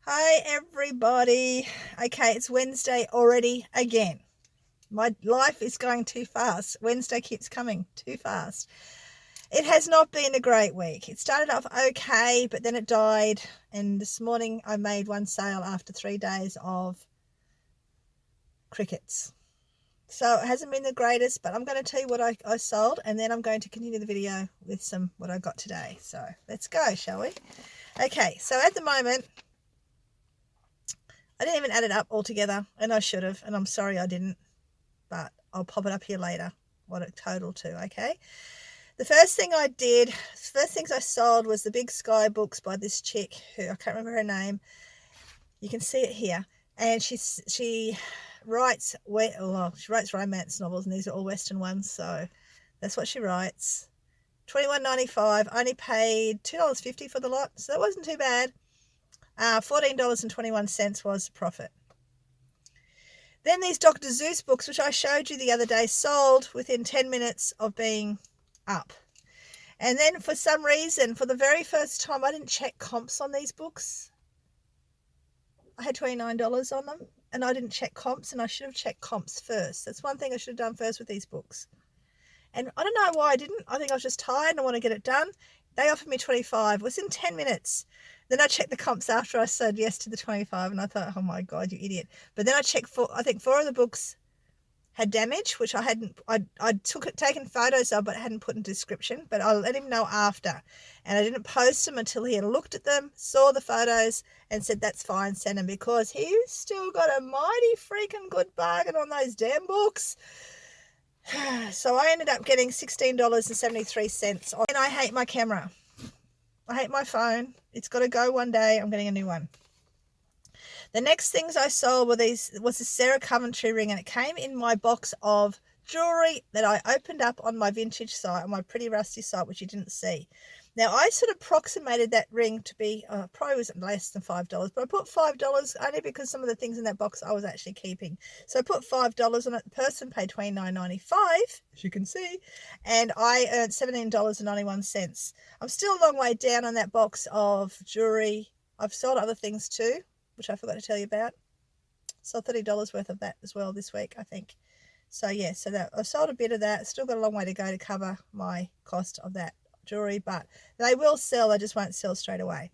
Hi everybody. Okay, it's Wednesday already again. My life is going too fast. Wednesday keeps coming too fast. It has not been a great week. It started off okay, but then it died. And this morning I made one sale after 3 days of crickets. So it hasn't been the greatest, but I'm going to tell you what I sold, and then I'm going to continue the video with what I got today. So let's go, shall we? Okay, so at the moment, I didn't even add it up all together, and I should have, and I'm sorry I didn't, but I'll pop it up here later, what it totaled to, okay? The first things I sold was the Big Sky books by this chick who, I can't remember her name. You can see it here. And she writes, she writes romance novels, and these are all Western ones, so that's what she writes. $21.95. I only paid $2.50 for the lot, so that wasn't too bad. $14.21 was the profit. Then these Dr. Seuss books, which I showed you the other day, sold within 10 minutes of being up. And then for some reason, for the very first time, I didn't check comps on these books. I had $29 on them, and I didn't check comps, and I should have checked comps first. That's one thing I should have done first with these books. And I don't know why I didn't. I think I was just tired and I want to get it done. They offered me 25. It was in 10 minutes. Then I checked the comps after I said yes to the 25, and I thought, oh my God, you idiot. But then I checked I think 4 of the books had damage, which I hadn't, I'd taken photos of, but hadn't put in description, but I let him know after. And I didn't post them until he had looked at them, saw the photos, and said, that's fine, send them, because he's still got a mighty freaking good bargain on those damn books. So I ended up getting $16.73. And I hate my camera. I hate my phone. It's got to go one day. I'm getting a new one. The next things I sold was this Sarah Coventry ring, and it came in my box of jewelry that I opened up on my vintage site, on my Pretty Rusty site, which you didn't see. Now, I sort of approximated that ring to be, probably was less than $5, but I put $5 only because some of the things in that box I was actually keeping. So I put $5 on it. The person paid $29.95, as you can see, and I earned $17.91. I'm still a long way down on that box of jewelry. I've sold other things too, which I forgot to tell you about. Sold $30 worth of that as well this week, I think. So yeah, so that I sold a bit of that. Still got a long way to go to cover my cost of that jewelry, but they will sell. They just won't sell straight away.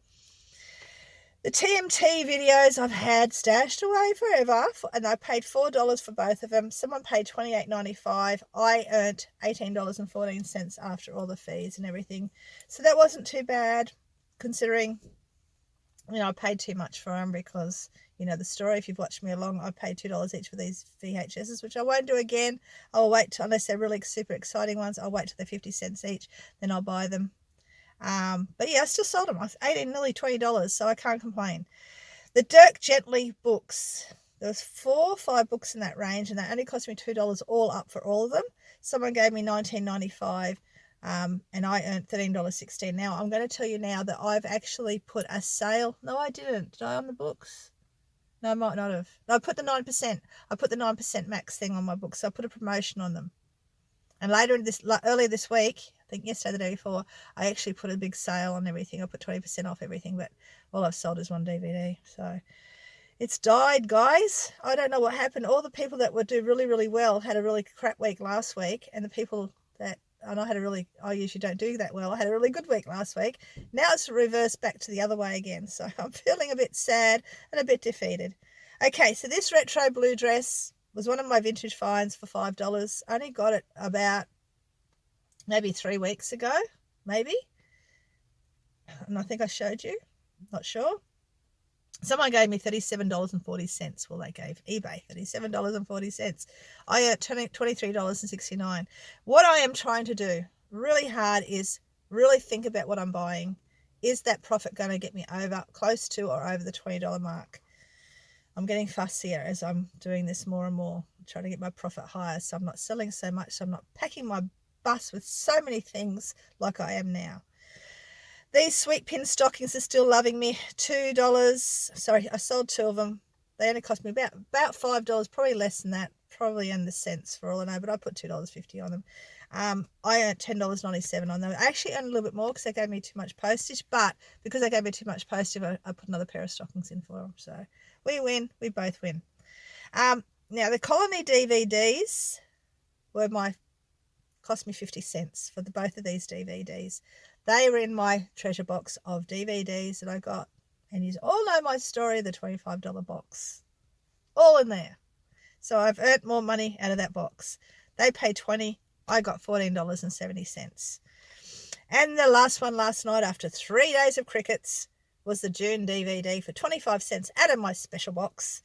The TMT videos I've had stashed away forever, and I paid $4 for both of them. Someone paid $28.95. I earned $18.14 after all the fees and everything. So that wasn't too bad, considering, I paid too much for them because, the story, if you've watched me along, I paid $2 each for these VHSs, which I won't do again. I'll wait unless they're really super exciting ones. I'll wait till they're 50 cents each, then I'll buy them. But yeah, I still sold them. I was nearly $20, so I can't complain. The Dirk Gently books. There was 4 or 5 books in that range, and they only cost me $2 all up for all of them. Someone gave me $19.95. And I earned $13.16. Now, I'm going to tell you now that I've actually put a sale. No, I didn't. Did I on the books? No, I might not have. No, I put the 9%. I put the 9% max thing on my books. So I put a promotion on them. And earlier this week, I think yesterday, the day before, I actually put a big sale on everything. I put 20% off everything, but all I've sold is one DVD. So it's died, guys. I don't know what happened. All the people that would do really, really well had a really crap week last week, and the people that, and I usually don't do that well. I had a really good week last week. Now it's reversed back to the other way again. So I'm feeling a bit sad and a bit defeated. Okay, so this retro blue dress was one of my vintage finds for $5. I only got it about maybe 3 weeks ago, maybe. And I think I showed you. Not sure. Someone gave me $37.40. Well, they gave eBay $37.40. I earned $23.69. What I am trying to do really hard is really think about what I'm buying. Is that profit going to get me close to or over the $20 mark? I'm getting fussier as I'm doing this more and more. I'm trying to get my profit higher, so I'm not selling so much, so I'm not packing my bus with so many things like I am now. These sweet pin stockings are still loving me. $2. Sorry, I sold 2 of them. They only cost me about $5, probably less than that, probably in the cents for all I know, but I put $2.50 on them. I earned $10.97 on them. I actually earned a little bit more because they gave me too much postage, but because they gave me too much postage, I put another pair of stockings in for them. So we win. We both win. Now the Colony DVDs cost me 50 cents for both of these DVDs. They were in my treasure box of DVDs that I got, and you all know my story, the $25 box, all in there. So I've earned more money out of that box. They paid $20. I got $14.70. And the last one last night, after 3 days of crickets, was the June DVD for 25 cents out of my special box.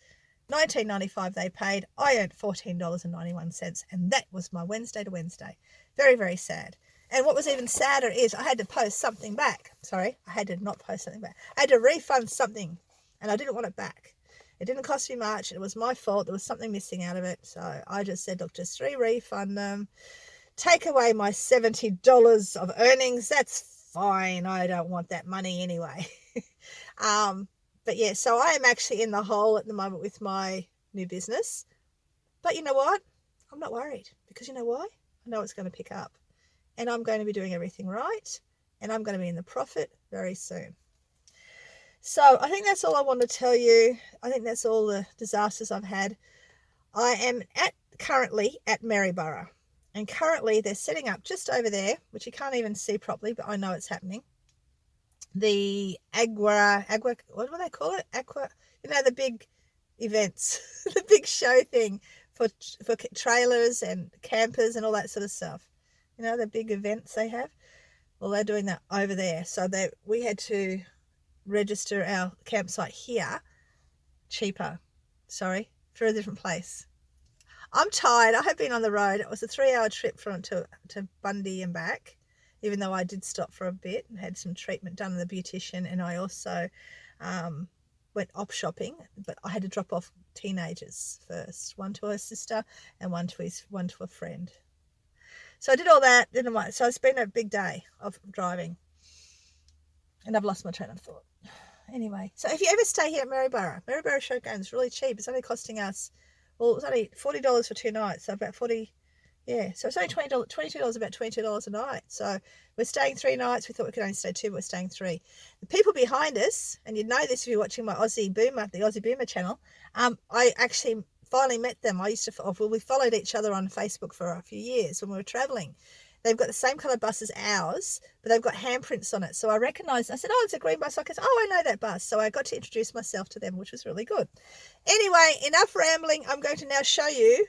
$19.95 they paid. I earned $14.91, and that was my Wednesday to Wednesday. Very, very sad. And what was even sadder is I had to post something back. Sorry, I had to not post something back. I had to refund something, and I didn't want it back. It didn't cost me much. It was my fault. There was something missing out of it. So I just said, look, just refund them. Take away my $70 of earnings. That's fine. I don't want that money anyway. But yeah, so I am actually in the hole at the moment with my new business. But you know what? I'm not worried, because you know why? I know it's going to pick up, and I'm going to be doing everything right, and I'm going to be in the profit very soon. So I think that's all I want to tell you. I think that's all the disasters I've had. I am currently at Maryborough, and currently they're setting up just over there, which you can't even see properly, but I know it's happening. The agua, what do they call it? The big events, the big show thing for trailers and campers and all that sort of stuff. The big events they have. Well, they're doing that over there. So we had to register our campsite here for a different place. I'm tired. I have been on the road. It was a 3-hour trip to Bendy and back, even though I did stop for a bit and had some treatment done in the beautician, and I also went opshopping, but I had to drop off teenagers first, one to her sister and one to a friend. So I did all that. So it's been a big day of driving, and I've lost my train of thought. Anyway, so if you ever stay here at Maryborough Showground is really cheap. It's only costing us, well, it was only $40 for 2 nights, so about 40. Yeah, so it's only $22, about $22 a night. So we're staying 3 nights. We thought we could only stay 2, but we're staying 3. The people behind us, and you'd know this if you're watching my the Aussie Boomer channel, I actually finally met them. We followed each other on Facebook for a few years when we were travelling. They've got the same colour bus as ours, but they've got handprints on it. So I recognised, I said, oh, it's a green bus. I said, oh, I know that bus. So I got to introduce myself to them, which was really good. Anyway, enough rambling. I'm going to now show you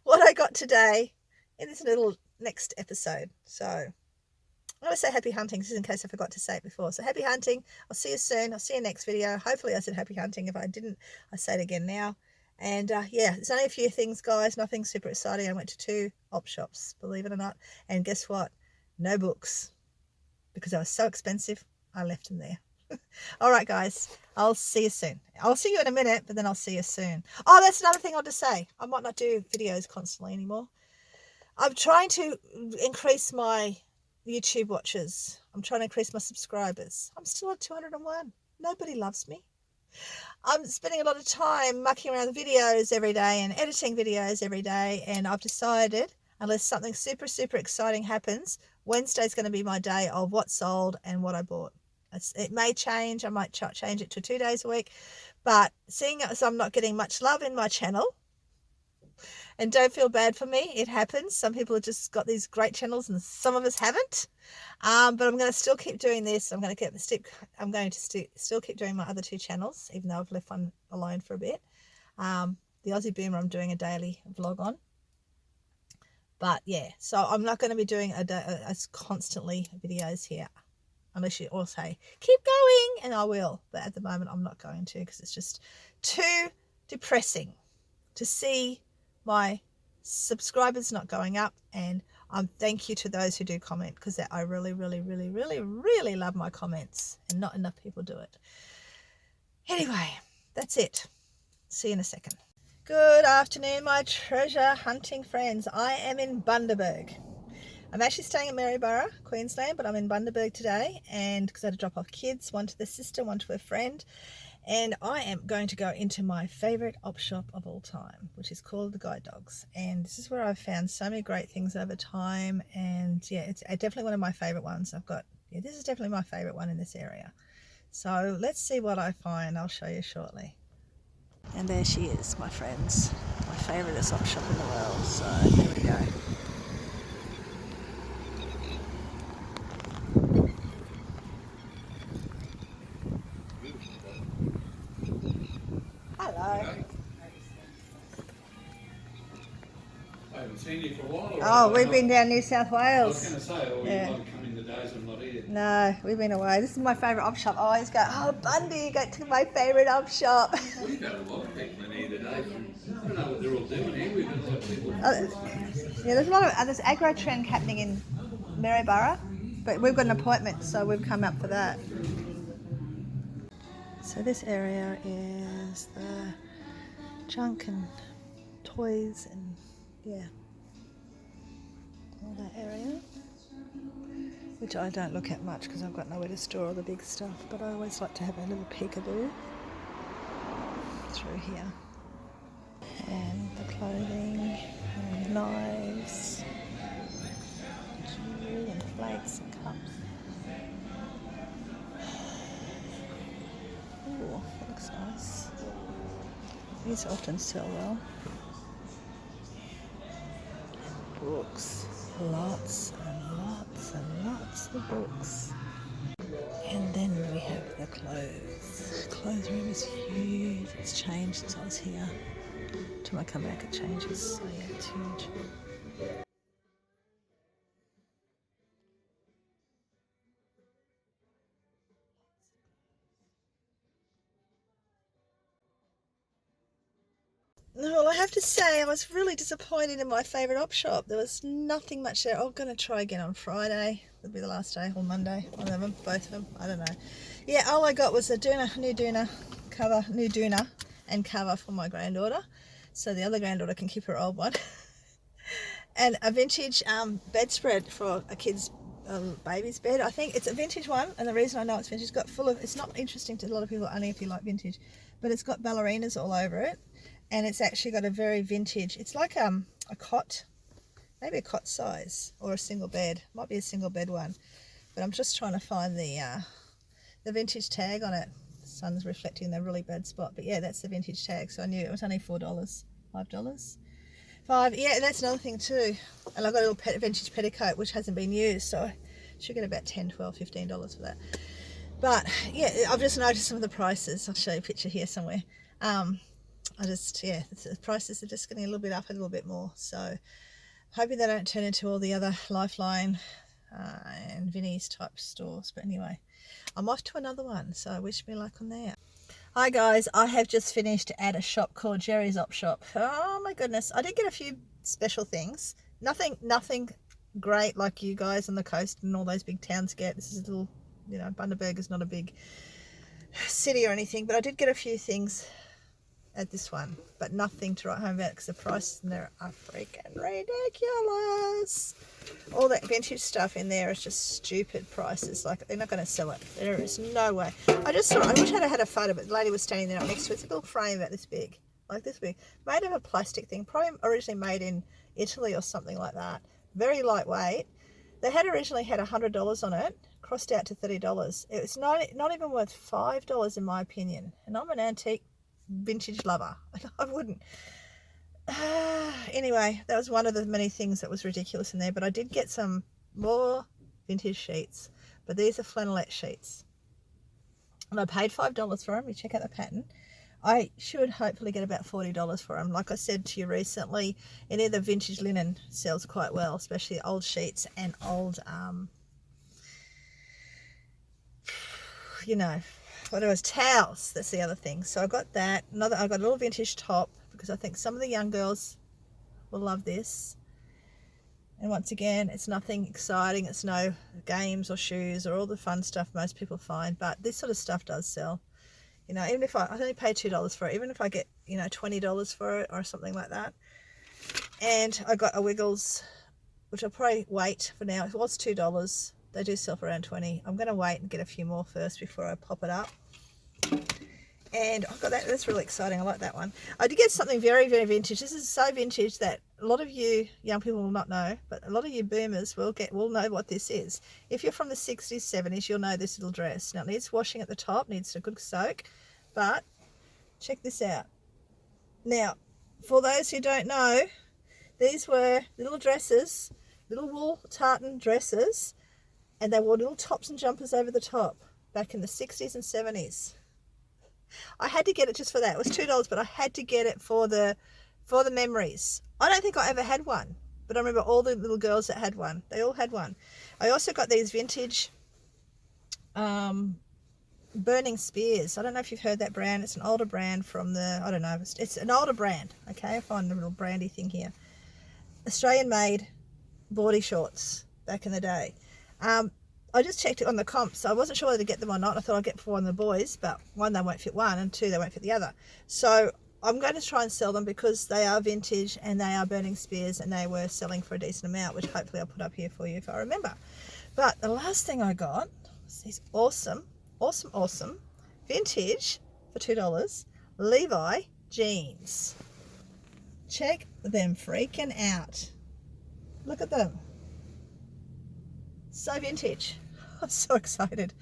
what I got today in this little next episode. So I want to say happy hunting, just in case I forgot to say it before. So happy hunting. I'll see you soon. I'll see you next video. Hopefully I said happy hunting. If I didn't, I say it again now. And yeah, there's only a few things, guys. Nothing super exciting. I went to 2 op shops, believe it or not. And guess what? No books. Because they were so expensive, I left them there. All right, guys. I'll see you soon. I'll see you in a minute, but then I'll see you soon. Oh, that's another thing I'll just say. I might not do videos constantly anymore. I'm trying to increase my YouTube watchers. I'm trying to increase my subscribers. I'm still at 201. Nobody loves me. I'm spending a lot of time mucking around the videos every day and editing videos every day, and I've decided, unless something super, super exciting happens, Wednesday's going to be my day of what sold and what I bought. It may change. I might change it to 2 days a week, but seeing as I'm not getting much love in my channel, and don't feel bad for me, it happens. Some people have just got these great channels and some of us haven't. But I'm going to still keep doing this. I'm going to still keep doing my other 2 channels, even though I've left one alone for a bit. The Aussie Boomer I'm doing a daily vlog on. But yeah, so I'm not going to be doing constantly videos here, unless you all say, keep going, and I will. But at the moment, I'm not going to, because it's just too depressing to see my subscribers not going up. And thank you to those who do comment, because I really, really, really, really, really love my comments, and not enough people do it. Anyway, that's it. See you in a second. Good afternoon, my treasure hunting friends. I am in Bundaberg. I'm actually staying in Maryborough, Queensland, but I'm in Bundaberg today, and because I had to drop off kids, one to the sister, one to a friend. And I am going to go into my favourite op shop of all time, which is called the Guide Dogs. And this is where I've found so many great things over time. And yeah, it's definitely one of my favourite ones. This is definitely my favourite one in this area. So let's see what I find. I'll show you shortly. And there she is, my friends. My favourite op shop in the world. So there we go. Hello. I haven't seen you for a while. Oh, we've been down New South I Wales. was going to say, or Yeah. you might come in the days I'm not here. No, we've been away. This is my favourite op shop. I always go, oh, Bundy, go to my favourite op shop. We've had a lot of people in here today. I don't know what they're all doing here. We've got a lot of people. Yeah, there's a lot of there's agro trend happening in Maryborough, but we've got an appointment, so we've come up for that. So this area is the junk and toys and yeah, all that area, which I don't look at much because I've got nowhere to store all the big stuff, but I always like to have a little peekaboo through here. And the clothing and knives, jewelry and plates and cups. Ooh, that looks nice. These often sell well. Books, lots and lots and lots of books. And then we have the clothes. The clothes room is huge. It's changed since I was here. Till I come back it changes. So yeah, it's huge. Well, I have to say I was really disappointed in my favourite op shop. There was nothing much there. I'm going to try again on Friday. It'll be the last day, or Monday. One of them, both of them. I don't know. Yeah, all I got was a new doona and cover for my granddaughter, so the other granddaughter can keep her old one, and a vintage bedspread for a kid's baby's bed. I think it's a vintage one, and the reason I know it's vintage, it's not interesting to a lot of people only if you like vintage, but it's got ballerinas all over it. And it's actually got a very vintage, it's like a cot, maybe a cot size, or a single bed. Might be a single bed one. But I'm just trying to find the vintage tag on it. The sun's reflecting the really bad spot. But yeah, that's the vintage tag. So I knew it was only $4, $5. Yeah, that's another thing too. And I've got a little vintage petticoat which hasn't been used. So I should get about $10, $12, $15 for that. But yeah, I've just noticed some of the prices. I'll show you a picture here somewhere. The prices are just getting a little bit up, a little bit more. So hoping they don't turn into all the other Lifeline and Vinnie's type stores. But anyway, I'm off to another one. So wish me luck on that. Hi guys, I have just finished at a shop called Jerry's Op Shop. Oh my goodness, I did get a few special things. Nothing great like you guys on the coast and all those big towns get. This is a little, Bundaberg is not a big city or anything, but I did get a few things at this one, but nothing to write home about because the prices in there are freaking ridiculous. All that vintage stuff in there is just stupid prices. Like, they're not going to sell it. There is no way. I wish I'd had a photo, but the lady was standing there next to it. It's a little frame about this big, like this big, made of a plastic thing, probably originally made in Italy or something like that. Very lightweight. They had originally had $100 on it, crossed out to $30. It was not even worth $5 in my opinion. And I'm an antique vintage lover. I wouldn't. Anyway, that was one of the many things that was ridiculous in there. But I did get some more vintage sheets. But these are flannelette sheets. And I paid $5 for them. You check out the pattern. I should hopefully get about $40 for them. Like I said to you recently, any of the vintage linen sells quite well, especially old sheets and old, what it was, towels. That's the other thing. So I got that. I got a little vintage top because I think some of the young girls will love this. And once again, it's nothing exciting. It's no games or shoes or all the fun stuff most people find. But this sort of stuff does sell. Even if I only pay $2 for it, even if I get, $20 for it or something like that. And I got a Wiggles, which I'll probably wait for now. It was $2. They do sell for around $20. I'm going to wait and get a few more first before I pop it up. And I got that. That's really exciting. I like that one. I did get something very, very vintage. This is so vintage that a lot of you young people will not know, but a lot of you boomers will know what this is. If you're from the 60s, 70s, you'll know this little dress. Now, it needs washing at the top, needs a good soak, but check this out. Now, for those who don't know, these were little dresses, little wool tartan dresses, and they wore little tops and jumpers over the top back in the 60s and 70s. I had to get it just for that. It was $2, but I had to get it for the memories. I don't think I ever had one, but I remember all the little girls that had one. They all had one. I also got these vintage Burning Spears. I don't know if you've heard that brand. It's an older brand from the, I don't know, it's an older brand. Okay, I find a little brandy thing here. Australian made boardy shorts back in the day. I just checked it on the comps. So I wasn't sure whether to get them or not. I thought I'd get for one of the boys, but one, they won't fit one, and two, they won't fit the other. So I'm going to try and sell them because they are vintage and they are Burning Spears, and they were selling for a decent amount, which hopefully I'll put up here for you if I remember. But the last thing I got was these awesome vintage for $2 Levi jeans. Check them freaking out. Look at them. So vintage. I'm so excited.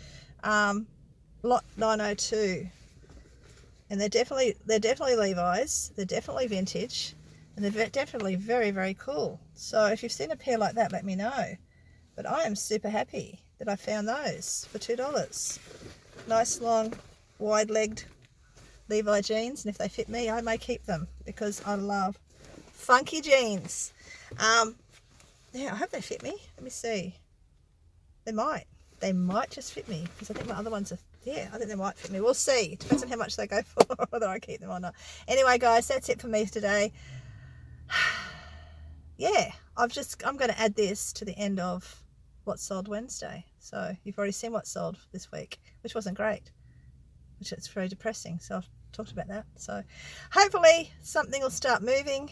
Lot 902, and they're definitely Levi's. They're definitely vintage, and they're definitely very, very cool. So if you've seen a pair like that, let me know. But I am super happy that I found those for $2. Nice long wide-legged Levi jeans, and if they fit me, I may keep them because I love funky jeans. Yeah, I hope they fit me. Let me see. They might just fit me because I think my other ones are, yeah, I think they might fit me. We'll see. It depends on how much they go for, whether I keep them or not. Anyway, guys, that's it for me today. Yeah, I'm going to add this to the end of what sold Wednesday. So you've already seen what sold this week, which wasn't great, which is very depressing. So I've talked about that. So hopefully something will start moving.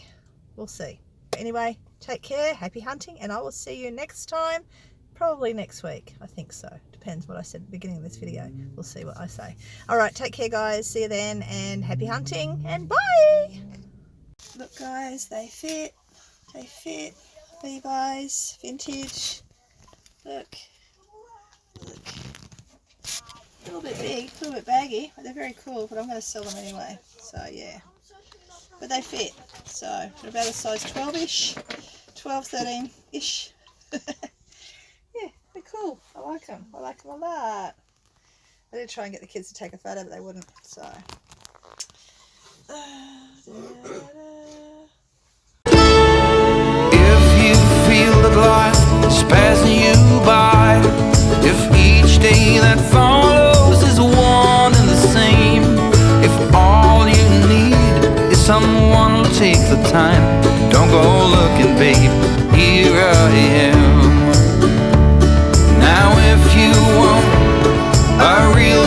We'll see. But anyway, take care. Happy hunting, and I will see you next time. Probably next week, I think so. Depends what I said at the beginning of this video. We'll see what I say. All right, take care, guys. See you then, and happy hunting, and bye. Look, guys, they fit. They fit. Levi's, vintage. Look. A little bit big, a little bit baggy, but they're very cool. But I'm going to sell them anyway. So yeah. But they fit. So they're about a size 12-ish, 12, 13-ish. Yeah, they're cool. I like them. I like them a lot. I did try and get the kids to take a photo, but they wouldn't. So. If you feel that life is passing you by, if each day that follows is one and the same, if all you need is someone to take the time, don't go looking, babe, here I am. Now if you want a real